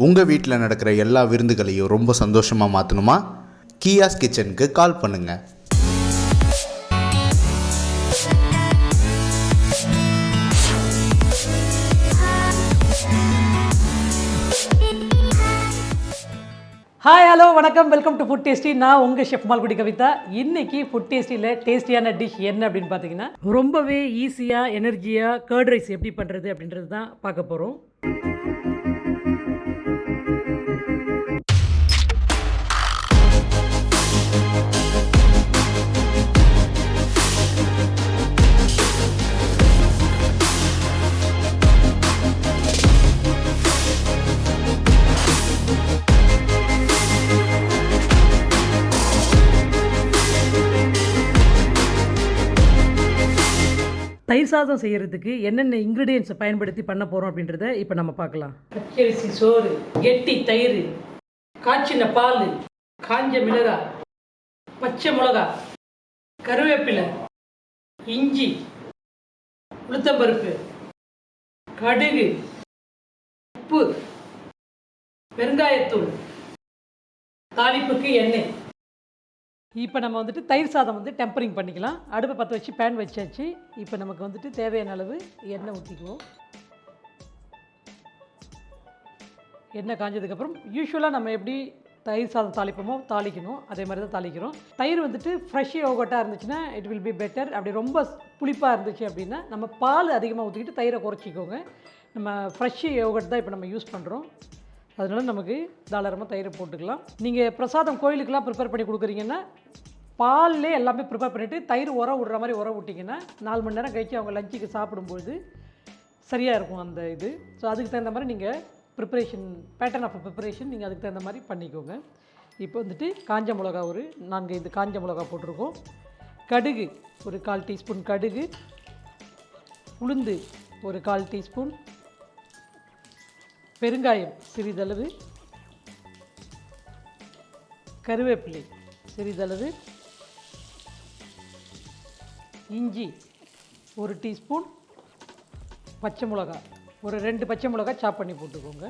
உங்கள் வீட்டில் நடக்கிற எல்லா விருந்துகளையும் ரொம்ப சந்தோஷமாக மாற்றணுமா? கீயாஸ் கிச்சனுக்கு கால் பண்ணுங்கள். ஹாய், ஹலோ, வணக்கம், வெல்கம் டு ஃபுட் டேஸ்டி. நான் உங்கள் ஷெஃப் மால்குடி கவிதா. இன்றைக்கி ஃபுட் டேஸ்டியில் டேஸ்டியான டிஷ் என்ன அப்படின்னு பார்த்தீங்கன்னா, ரொம்பவே ஈஸியாக எனர்ஜியாக கர்ட் ரைஸ் எப்படி பண்ணுறது அப்படின்றது தான் பார்க்க போகிறோம். தயிர் சாதம் செய்கிறதுக்கு என்னென்ன இன்க்ரீடியன்ஸை பயன்படுத்தி பண்ண போகிறோம் அப்படின்றத இப்போ நம்ம பார்க்கலாம். பச்சரிசி சோறு, கெட்டி தயிர், காய்ச்சின பால், காஞ்ச மிளகாய், பச்சை மிளகாய், கருவேப்பிலை, இஞ்சி, உளுத்தம்பருப்பு, கடுகு, உப்பு, பெருங்காயத்தூள், தாளிப்புக்கு எண்ணெய். இப்போ நம்ம வந்துட்டு தயிர் சாதம் டெம்பரிங் பண்ணிக்கலாம். அடுப்பை பற்ற வச்சு பேன் வச்சாச்சு. இப்போ நமக்கு தேவையான அளவு எண்ணெய் ஊற்றிக்குவோம். எண்ணெய் காஞ்சதுக்கப்புறம் யூஸ்வலாக நம்ம எப்படி தயிர் சாதம் தாளிப்போமோ தாளிக்கணும், அதே மாதிரி தான் தாளிக்கிறோம். தயிர் ஃப்ரெஷ் யோகட்டாக இருந்துச்சுன்னா இட் வில் பி பெட்டர். அப்படி ரொம்ப புளிப்பாக இருந்துச்சு அப்படின்னா நம்ம பால் அதிகமாக ஊற்றிக்கிட்டு தயிரை குறைச்சிக்கோங்க. நம்ம ஃப்ரெஷ் யோகட் தான் இப்போ நம்ம யூஸ் பண்ணுறோம். அதனால் நமக்கு தாராளமாக தயிரை போட்டுக்கலாம். நீங்கள் பிரசாதம் கோயிலுக்கெலாம் ப்ரிப்பேர் பண்ணி கொடுக்குறீங்கன்னா பால்லே எல்லாமே ப்ரிப்பேர் பண்ணிவிட்டு தயிர் உரம் விடுற மாதிரி உரம் விட்டிங்கன்னா 4 மணி நேரம் கழித்து அவங்க லஞ்சுக்கு சாப்பிடும்போது சரியாக இருக்கும் அந்த இது. ஸோ அதுக்கு தகுந்த மாதிரி நீங்கள் ப்ரிப்பரேஷன், பேட்டர்ன் ஆஃப் ப்ரிப்பரேஷன் நீங்கள் அதுக்கு தகுந்த மாதிரி பண்ணிக்கோங்க. இப்போ காஞ்ச மிளகா ஒரு 4-5 காஞ்ச மிளகா போட்டிருக்கோம். கடுகு ஒரு 1/4 டீஸ்பூன் கடுகு, உளுந்து ஒரு 1/4 டீஸ்பூன், பெருங்காயம் சிறிதளவு, கருவேப்பிலை சிறிதளவு, இஞ்சி 1 டீஸ்பூன், பச்சை மிளகா ஒரு 2 பச்சை மிளகா சாப் பண்ணி போட்டுக்கோங்க.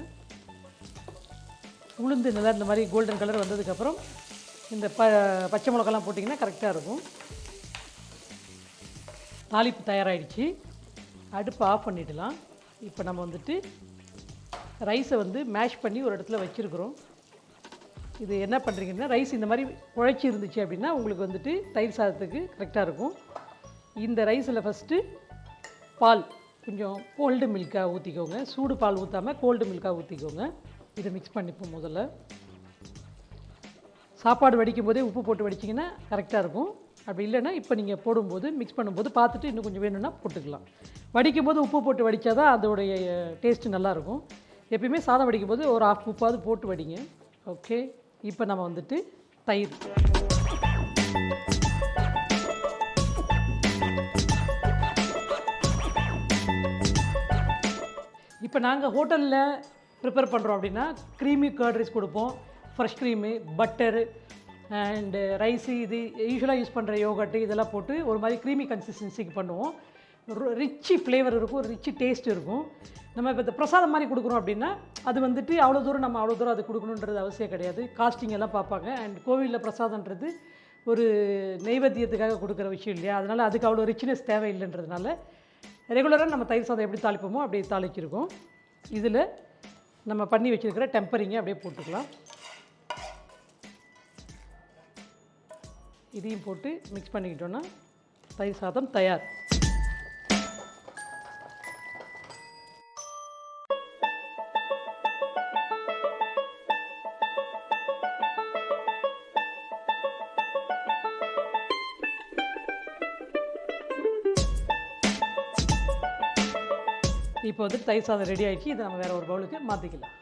உளுந்து நல்லா இந்த மாதிரி கோல்டன் கலர் வந்ததுக்கப்புறம் இந்த பச்சை மிளகாலாம் போட்டிங்கன்னா கரெக்டாக இருக்கும். தாளிப்பு தயாராகிடுச்சு. அடுப்பை ஆஃப் பண்ணிடலாம். இப்போ நம்ம ரைஸை மேஷ் பண்ணி ஒரு இடத்துல வச்சுருக்குறோம். இது என்ன பண்ணுறீங்கன்னா, ரைஸ் இந்த மாதிரி குழைச்சி இருந்துச்சு அப்படின்னா உங்களுக்கு தயிர் சாதத்துக்கு கரெக்டாக இருக்கும். இந்த ரைஸில் ஃபஸ்ட்டு பால் கொஞ்சம் கோல்டு மில்காக ஊற்றிக்கோங்க. சூடு பால் ஊற்றாமல் கோல்டு மில்காக ஊற்றிக்கோங்க. இதை மிக்ஸ் பண்ணிப்போம். முதல்ல சாப்பாடு வடிக்கும் போதே உப்பு போட்டு வடிச்சிங்கன்னா கரெக்டாக இருக்கும். அப்படி இல்லைன்னா இப்போ நீங்கள் போடும்போது மிக்ஸ் பண்ணும்போது பார்த்துட்டு இன்னும் கொஞ்சம் வேணும்னா போட்டுக்கலாம். வடிக்கும் போது உப்பு போட்டு வடித்தா தான் அதோடைய டேஸ்ட்டு நல்லாயிருக்கும். எப்பயுமே சாதம் வடிக்கும் போது ஒரு 1/2 உப்பாவது போட்டு வடிங்க. ஓகே, இப்போ நம்ம தயிர் இப்போ நாங்கள் ஹோட்டலில் ப்ரிப்பேர் பண்ணுறோம் அப்படின்னா க்ரீமி கர்ட் ரைஸ் கொடுப்போம். Fresh cream, butter and rice, இது யூஸ்வலாக யூஸ் பண்ணுற யோகட்டு இதெல்லாம் போட்டு ஒரு மாதிரி க்ரீமி கன்சிஸ்டன்சிக்கு பண்ணுவோம். ரிச்சு ஃப்ளேவர் இருக்கும், ரிச்சு டேஸ்ட் இருக்கும். நம்ம இப்போ இந்த பிரசாதம் மாதிரி கொடுக்குறோம் அப்படின்னா அது அவ்வளோ தூரம் அது கொடுக்கணுன்றது அவசியம் கிடையாது. காஸ்டிங் எல்லாம் பார்ப்பாங்க. அண்ட் கோவிலில் பிரசாதன்றது ஒரு நெய்வேத்தியத்துக்காக கொடுக்குற விஷயம் இல்லையா? அதனால் அதுக்கு அவ்வளோ ரிச்னஸ் தேவையில்லைன்றதுனால ரெகுலராக நம்ம தயிர் சாதம் எப்படி தாளிப்போமோ அப்படி தாளிச்சிருக்கோம். இதில் நம்ம பண்ணி வச்சுருக்கிற டெம்பரிங்கை அப்படியே போட்டுக்கலாம். இதையும் போட்டு மிக்ஸ் பண்ணிக்கிட்டோன்னா தயிர் சாதம் தயார். இப்போ தயிர் சாதம் ரெடி ஆகிடுச்சு. இதை நம்ம வேறு ஒரு பவுலுக்கு மாற்றிக்கலாம்.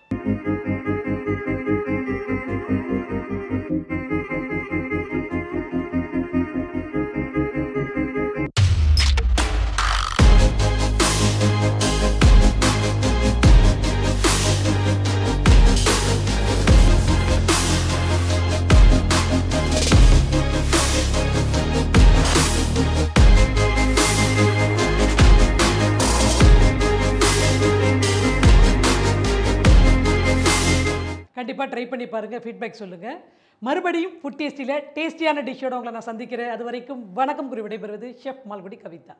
கண்டிப்பாக ட்ரை பண்ணி பாருங்கள், ஃபீட்பேக் சொல்லுங்கள். மறுபடியும் ஃபுட் டேஸ்டியில் டேஸ்டியான டிஷ்ஷோட உங்களை நான் சந்திக்கிறேன். அது வரைக்கும் வணக்கம் கூறி விடைபெறுவது ஷெஃப் மால்குடி கவிதா.